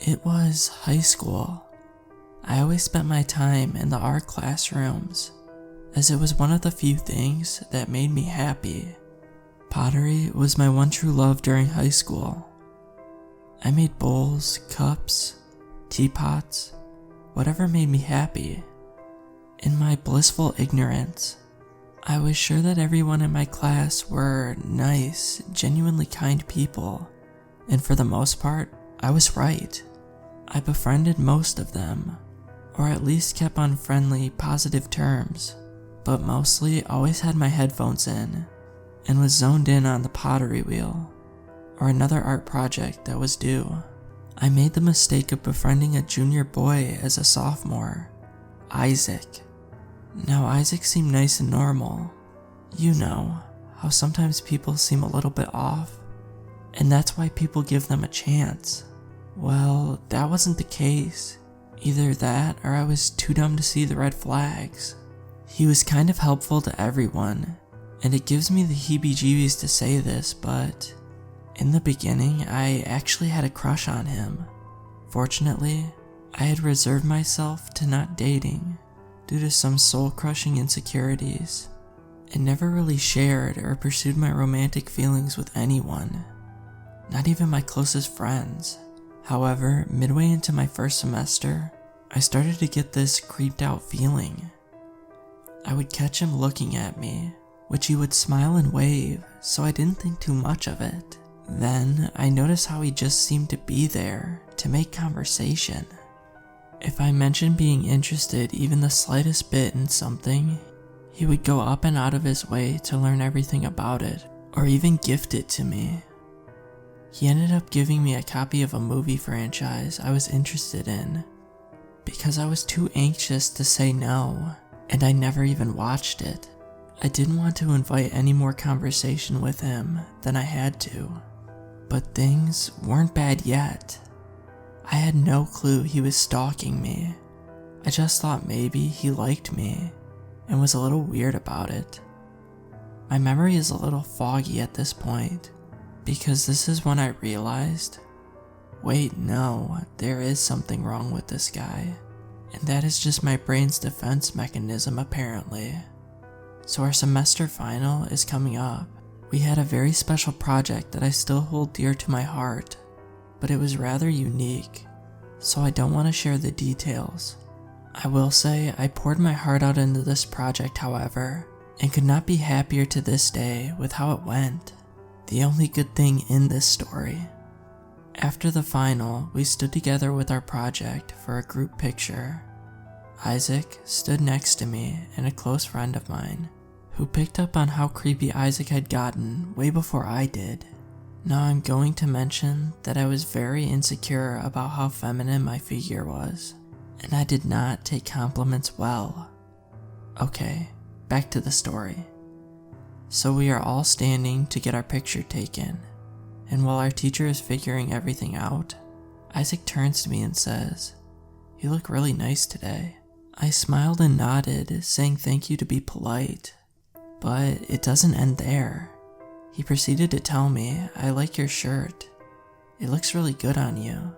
It was high school. I always spent my time in the art classrooms, as it was one of the few things that made me happy. Pottery was my one true love during high school. I made bowls, cups, teapots, whatever made me happy. In my blissful ignorance, I was sure that everyone in my class were nice, genuinely kind people, and for the most part, I was right. I befriended most of them, or at least kept on friendly, positive terms, but mostly always had my headphones in, and was zoned in on the pottery wheel, or another art project that was due. I made the mistake of befriending a junior boy as a sophomore, Isaac. Now Isaac seemed nice and normal. You know, how sometimes people seem a little bit off, and that's why people give them a chance. Well, that wasn't the case. Either that, or I was too dumb to see the red flags. He was kind of helpful to everyone, and it gives me the heebie-jeebies to say this, but in the beginning, I actually had a crush on him. Fortunately, I had reserved myself to not dating due to some soul-crushing insecurities, and never really shared or pursued my romantic feelings with anyone, not even my closest friends. However, midway into my first semester, I started to get this creeped out feeling. I would catch him looking at me, which he would smile and wave, so I didn't think too much of it. Then, I noticed how he just seemed to be there to make conversation. If I mentioned being interested even the slightest bit in something, he would go up and out of his way to learn everything about it, or even gift it to me. He ended up giving me a copy of a movie franchise I was interested in, because I was too anxious to say no, and I never even watched it. I didn't want to invite any more conversation with him than I had to, but things weren't bad yet. I had no clue he was stalking me. I just thought maybe he liked me, and was a little weird about it. My memory is a little foggy at this point, because this is when I realized, wait, no, there is something wrong with this guy, and that is just my brain's defense mechanism apparently. So our semester final is coming up. We had a very special project that I still hold dear to my heart, but it was rather unique, so I don't want to share the details. I will say I poured my heart out into this project, however, and could not be happier to this day with how it went. The only good thing in this story. After the final, we stood together with our project for a group picture. Isaac stood next to me and a close friend of mine, who picked up on how creepy Isaac had gotten way before I did. Now I'm going to mention that I was very insecure about how feminine my figure was, and I did not take compliments well. Okay, back to the story. So we are all standing to get our picture taken, and while our teacher is figuring everything out, Isaac turns to me and says, "You look really nice today." I smiled and nodded, saying thank you to be polite, but it doesn't end there. He proceeded to tell me, "I like your shirt. It looks really good on you."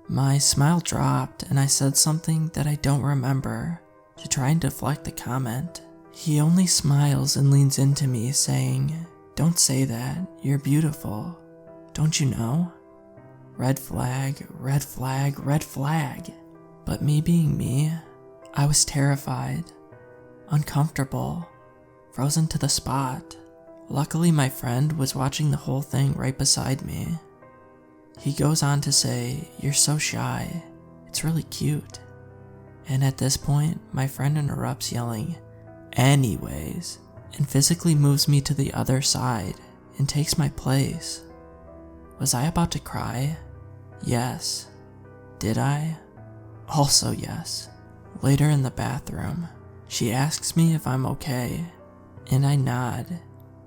My smile dropped and I said something that I don't remember to try and deflect the comment. He only smiles and leans into me saying, "Don't say that, you're beautiful. Don't you know?" Red flag, red flag, red flag. But me being me, I was terrified, uncomfortable, frozen to the spot. Luckily my friend was watching the whole thing right beside me. He goes on to say, "You're so shy, it's really cute." And at this point, my friend interrupts yelling, "Anyways," and physically moves me to the other side and takes my place. Was I about to cry? Yes. Did I? Also yes. Later in the bathroom, she asks me if I'm okay, and I nod.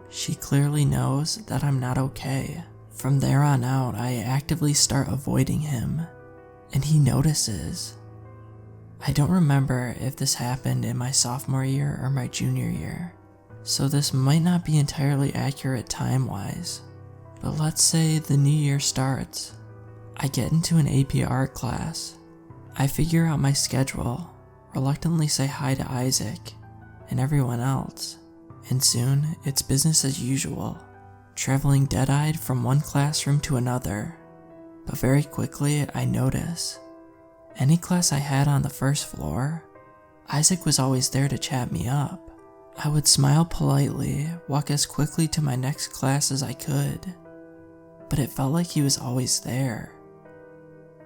She clearly knows that I'm not okay. From there on out, I actively start avoiding him, and he notices. I don't remember if this happened in my sophomore year or my junior year, so this might not be entirely accurate time-wise, but let's say the new year starts. I get into an AP art class. I figure out my schedule, reluctantly say hi to Isaac and everyone else, and soon it's business as usual, traveling dead-eyed from one classroom to another. But very quickly I notice, any class I had on the first floor, Isaac was always there to chat me up. I would smile politely, walk as quickly to my next class as I could, but it felt like he was always there.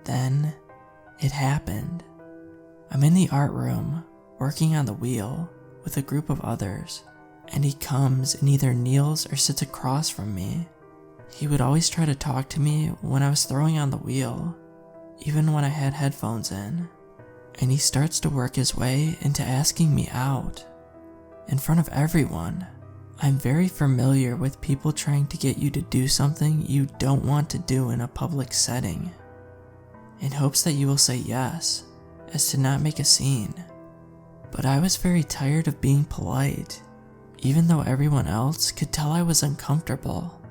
Then, it happened. I'm in the art room, working on the wheel, with a group of others, and he comes and either kneels or sits across from me. He would always try to talk to me when I was throwing on the wheel, even when I had headphones in, and he starts to work his way into asking me out. In front of everyone. I'm very familiar with people trying to get you to do something you don't want to do in a public setting, in hopes that you will say yes, as to not make a scene. But I was very tired of being polite, even though everyone else could tell I was uncomfortable.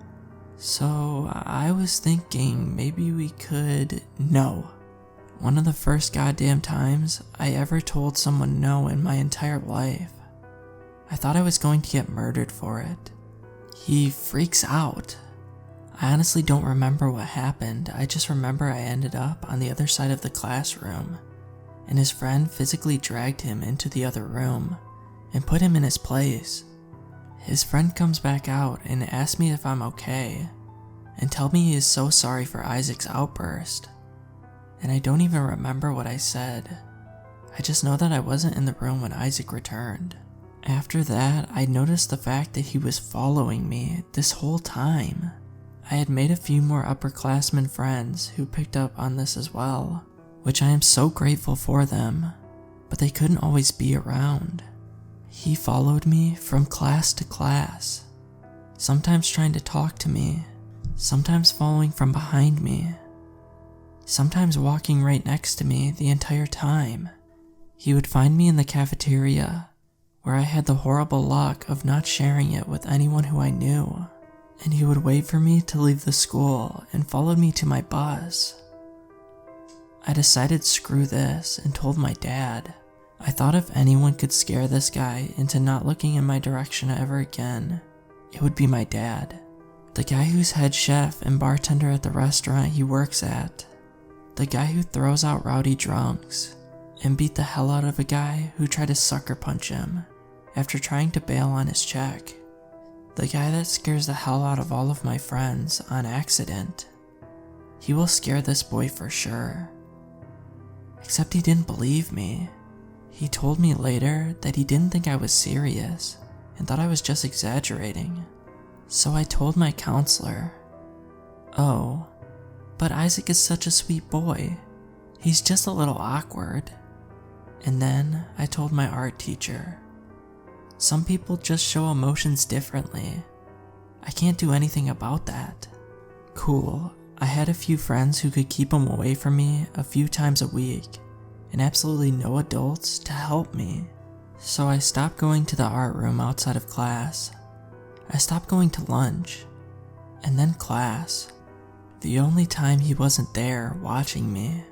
So I was thinking maybe we could... No. One of the first goddamn times I ever told someone no in my entire life. I thought I was going to get murdered for it. He freaks out. I honestly don't remember what happened. I just remember I ended up on the other side of the classroom, and his friend physically dragged him into the other room and put him in his place. His friend comes back out and asks me if I'm okay, and tells me he is so sorry for Isaac's outburst. And I don't even remember what I said. I just know that I wasn't in the room when Isaac returned. After that, I noticed the fact that he was following me this whole time. I had made a few more upperclassmen friends who picked up on this as well, which I am so grateful for them, but they couldn't always be around. He followed me from class to class, sometimes trying to talk to me, sometimes following from behind me, sometimes walking right next to me the entire time. He would find me in the cafeteria, where I had the horrible luck of not sharing it with anyone who I knew, and he would wait for me to leave the school and followed me to my bus. I decided screw this and told my dad. I thought if anyone could scare this guy into not looking in my direction ever again, it would be my dad. The guy who's head chef and bartender at the restaurant he works at. The guy who throws out rowdy drunks and beat the hell out of a guy who tried to sucker punch him after trying to bail on his check. The guy that scares the hell out of all of my friends on accident. He will scare this boy for sure. Except he didn't believe me. He told me later that he didn't think I was serious and thought I was just exaggerating. So I told my counselor, "Oh, but Isaac is such a sweet boy. He's just a little awkward." And then I told my art teacher, "Some people just show emotions differently. I can't do anything about that." Cool, I had a few friends who could keep him away from me a few times a week, and absolutely no adults to help me. So I stopped going to the art room outside of class. I stopped going to lunch, and then class. The only time he wasn't there watching me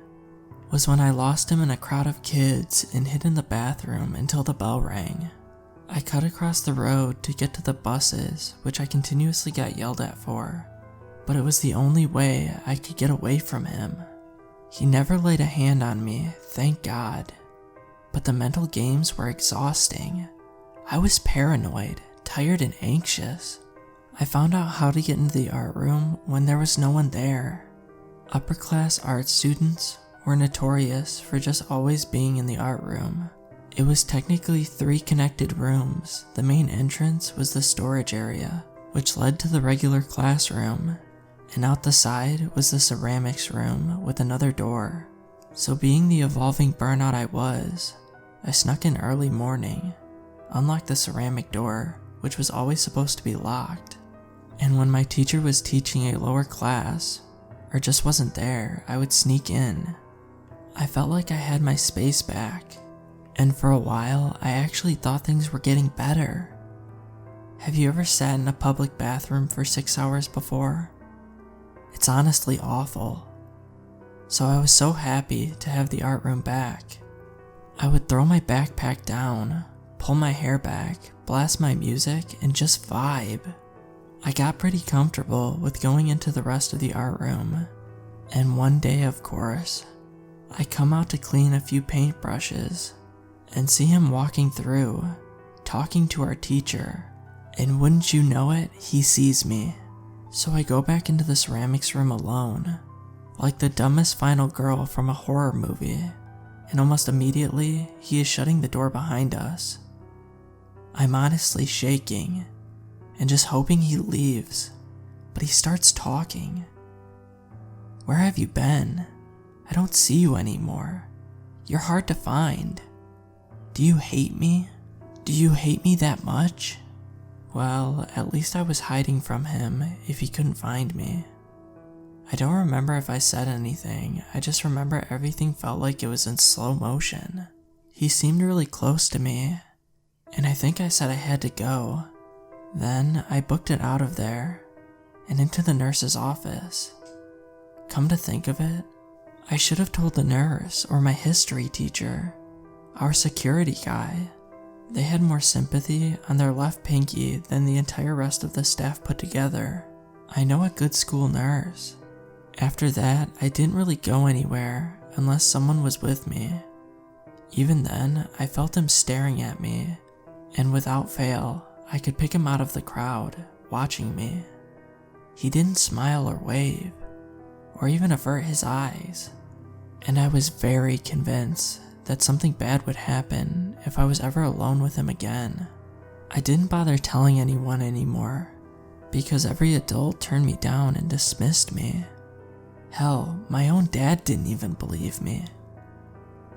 was when I lost him in a crowd of kids and hid in the bathroom until the bell rang. I cut across the road to get to the buses, which I continuously got yelled at for, but it was the only way I could get away from him. He never laid a hand on me, thank God, but the mental games were exhausting. I was paranoid, tired and anxious. I found out how to get into the art room when there was no one there. Upper class art students were notorious for just always being in the art room. It was technically 3 connected rooms. The main entrance was the storage area, which led to the regular classroom, and out the side was the ceramics room with another door. So being the evolving burnout I was, I snuck in early morning, unlocked the ceramic door, which was always supposed to be locked, and when my teacher was teaching a lower class, or just wasn't there, I would sneak in. I felt like I had my space back, and for a while I actually thought things were getting better. Have you ever sat in a public bathroom for 6 hours before? It's honestly awful. so I was so happy to have the art room back. I would throw my backpack down, pull my hair back, blast my music, and just vibe. I got pretty comfortable with going into the rest of the art room, and one day, of course, I come out to clean a few paintbrushes and see him walking through, talking to our teacher, and wouldn't you know it, he sees me. So I go back into the ceramics room alone, like the dumbest final girl from a horror movie, and almost immediately he is shutting the door behind us. I'm honestly shaking and just hoping he leaves, but he starts talking. Where have you been? I don't see you anymore. You're hard to find. Do you hate me? Do you hate me that much? Well, at least I was hiding from him if he couldn't find me. I don't remember if I said anything, I just remember everything felt like it was in slow motion. He seemed really close to me, and I think I said I had to go. Then I booked it out of there, and into the nurse's office. Come to think of it, I should have told the nurse or my history teacher, our security guy. They had more sympathy on their left pinky than the entire rest of the staff put together. I know a good school nurse. After that, I didn't really go anywhere unless someone was with me. Even then, I felt him staring at me, and without fail, I could pick him out of the crowd, watching me. He didn't smile or wave, or even avert his eyes, and I was very convinced that something bad would happen if I was ever alone with him again. I didn't bother telling anyone anymore, because every adult turned me down and dismissed me. Hell, my own dad didn't even believe me.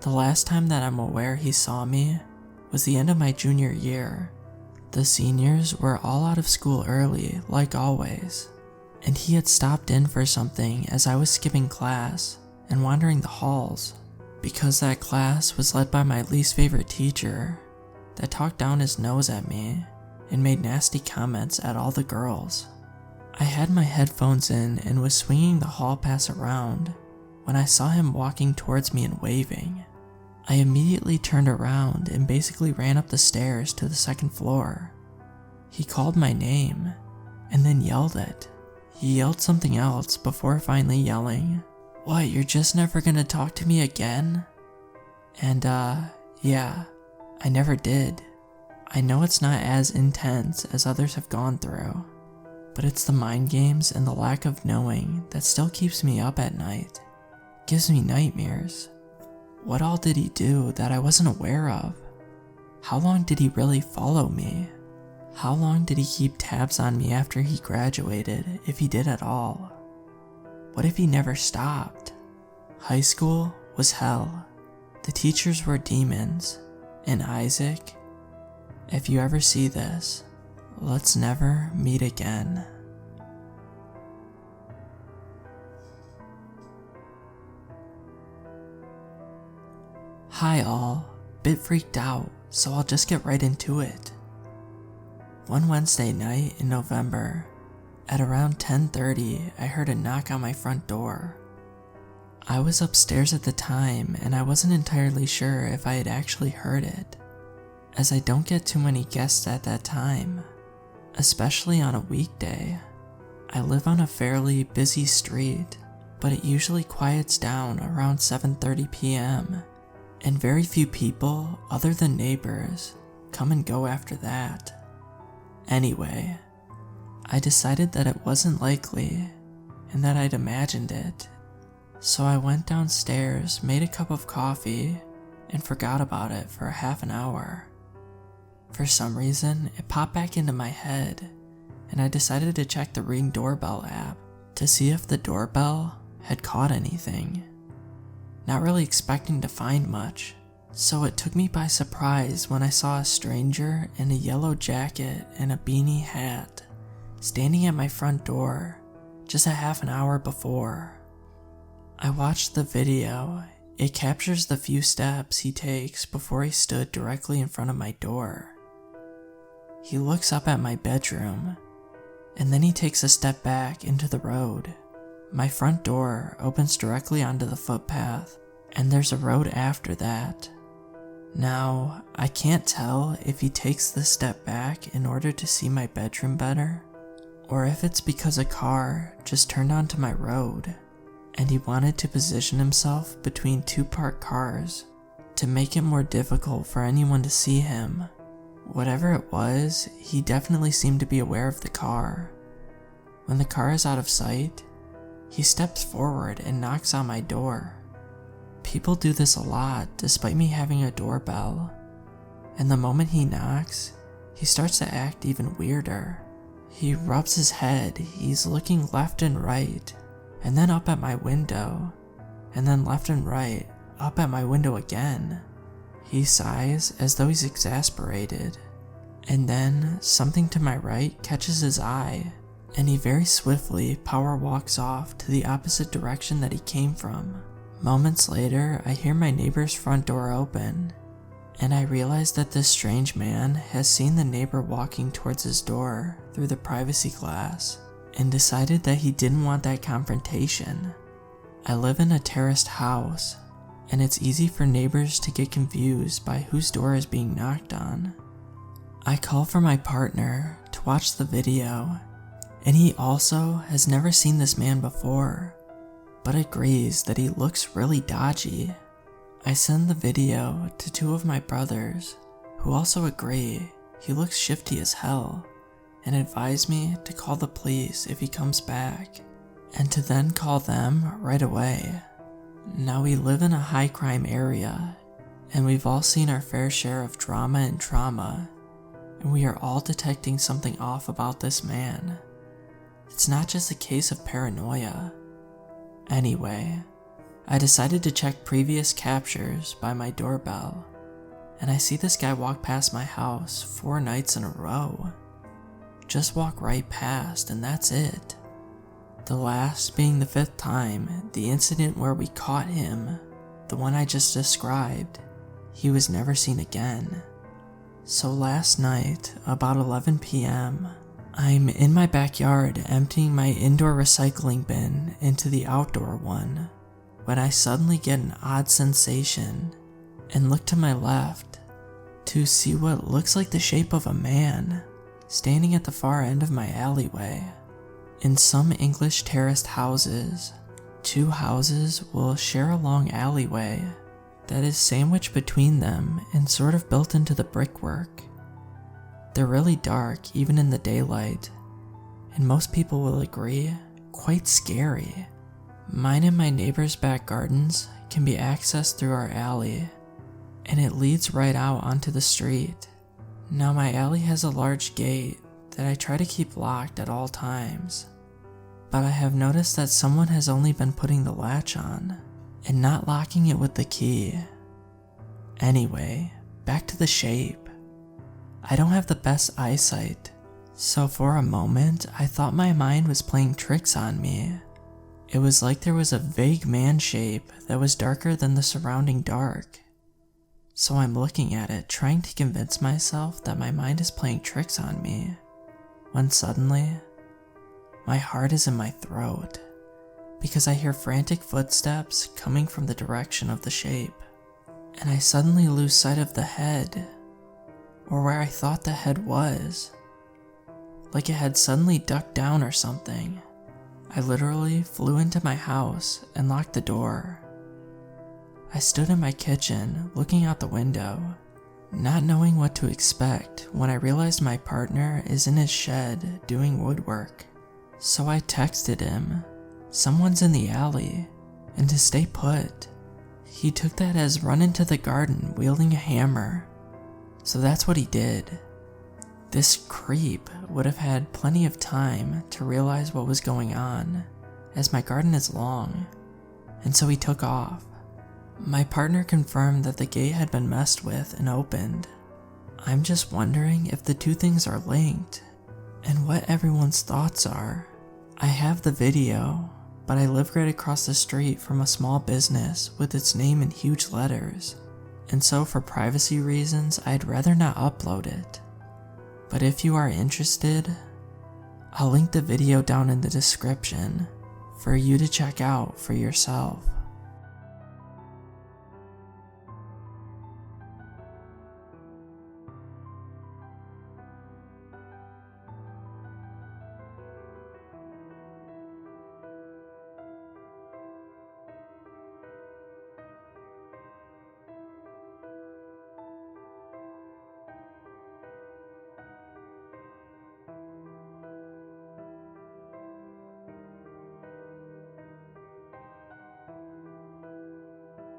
The last time that I'm aware he saw me was the end of my junior year. The seniors were all out of school early, like always, and he had stopped in for something as I was skipping class and wandering the halls, because that class was led by my least favorite teacher that talked down his nose at me and made nasty comments at all the girls. I had my headphones in and was swinging the hall pass around when I saw him walking towards me and waving. I immediately turned around and basically ran up the stairs to the second floor. He called my name and then yelled it. He yelled something else before finally yelling, "What, you're just never gonna talk to me again?" And yeah, I never did. I know it's not as intense as others have gone through, but it's the mind games and the lack of knowing that still keeps me up at night. Gives me nightmares. What all did he do that I wasn't aware of? How long did he really follow me? How long did he keep tabs on me after he graduated, if he did at all? What if he never stopped? High school was hell. The teachers were demons. And Isaac, if you ever see this, let's never meet again. Hi all, bit freaked out, so I'll just get right into it. One Wednesday night in November, at around 10:30, I heard a knock on my front door. I was upstairs at the time and I wasn't entirely sure if I had actually heard it, as I don't get too many guests at that time, especially on a weekday. I live on a fairly busy street, but it usually quiets down around 7:30 p.m. and very few people, other than neighbors, come and go after that. Anyway, I decided that it wasn't likely and that I'd imagined it, so I went downstairs, made a cup of coffee, and forgot about it for a half an hour. For some reason, it popped back into my head, and I decided to check the Ring doorbell app to see if the doorbell had caught anything. Not really expecting to find much, so it took me by surprise when I saw a stranger in a yellow jacket and a beanie hat standing at my front door just a half an hour before. I watched the video. It captures the few steps he takes before he stood directly in front of my door. He looks up at my bedroom, and then he takes a step back into the road. My front door opens directly onto the footpath, and there's a road after that. Now, I can't tell if he takes this step back in order to see my bedroom better, or if it's because a car just turned onto my road, and he wanted to position himself between two parked cars to make it more difficult for anyone to see him. Whatever it was, he definitely seemed to be aware of the car. When the car is out of sight, he steps forward and knocks on my door. People do this a lot despite me having a doorbell, and the moment he knocks, he starts to act even weirder. He rubs his head, he's looking left and right, and then up at my window, and then left and right, up at my window again. He sighs as though he's exasperated, and then something to my right catches his eye, and he very swiftly power walks off to the opposite direction that he came from. Moments later, I hear my neighbor's front door open, and I realize that this strange man has seen the neighbor walking towards his door through the privacy glass, and decided that he didn't want that confrontation. I live in a terraced house, and it's easy for neighbors to get confused by whose door is being knocked on. I call for my partner to watch the video, and he also has never seen this man before, but agrees that he looks really dodgy. I send the video to two of my brothers, who also agree he looks shifty as hell, and advise me to call the police if he comes back, and to then call them right away. Now, we live in a high crime area, and we've all seen our fair share of drama and trauma, and we are all detecting something off about this man. It's not just a case of paranoia. Anyway, I decided to check previous captures by my doorbell, and I see this guy walk past my house 4 nights in a row. Just walk right past, and that's it. The last being the 5th time, the incident where we caught him, the one I just described. He was never seen again. So last night, about 11 p.m., I'm in my backyard emptying my indoor recycling bin into the outdoor one, when I suddenly get an odd sensation and look to my left to see what looks like the shape of a man standing at the far end of my alleyway. In some English terraced houses, 2 houses will share a long alleyway that is sandwiched between them and sort of built into the brickwork. They're really dark even in the daylight, and most people will agree, quite scary. Mine and my neighbor's back gardens can be accessed through our alley, and it leads right out onto the street. Now, my alley has a large gate that I try to keep locked at all times, but I have noticed that someone has only been putting the latch on and not locking it with the key. Anyway, back to the shape. I don't have the best eyesight, so for a moment I thought my mind was playing tricks on me. It was like there was a vague man shape that was darker than the surrounding dark. So I'm looking at it, trying to convince myself that my mind is playing tricks on me, when suddenly, my heart is in my throat, because I hear frantic footsteps coming from the direction of the shape, and I suddenly lose sight of the head, or where I thought the head was, like it had suddenly ducked down or something. I literally flew into my house and locked the door. I stood in my kitchen, looking out the window, not knowing what to expect when I realized my partner is in his shed doing woodwork. So I texted him, "Someone's in the alley," and to stay put. He took that as run into the garden wielding a hammer. So that's what he did. This creep would have had plenty of time to realize what was going on, as my garden is long, and so he took off. My partner confirmed that the gate had been messed with and opened. I'm just wondering if the two things are linked, and what everyone's thoughts are. I have the video, but I live right across the street from a small business with its name in huge letters, and so for privacy reasons I'd rather not upload it. But if you are interested, I'll link the video down in the description. for you to check out for yourself.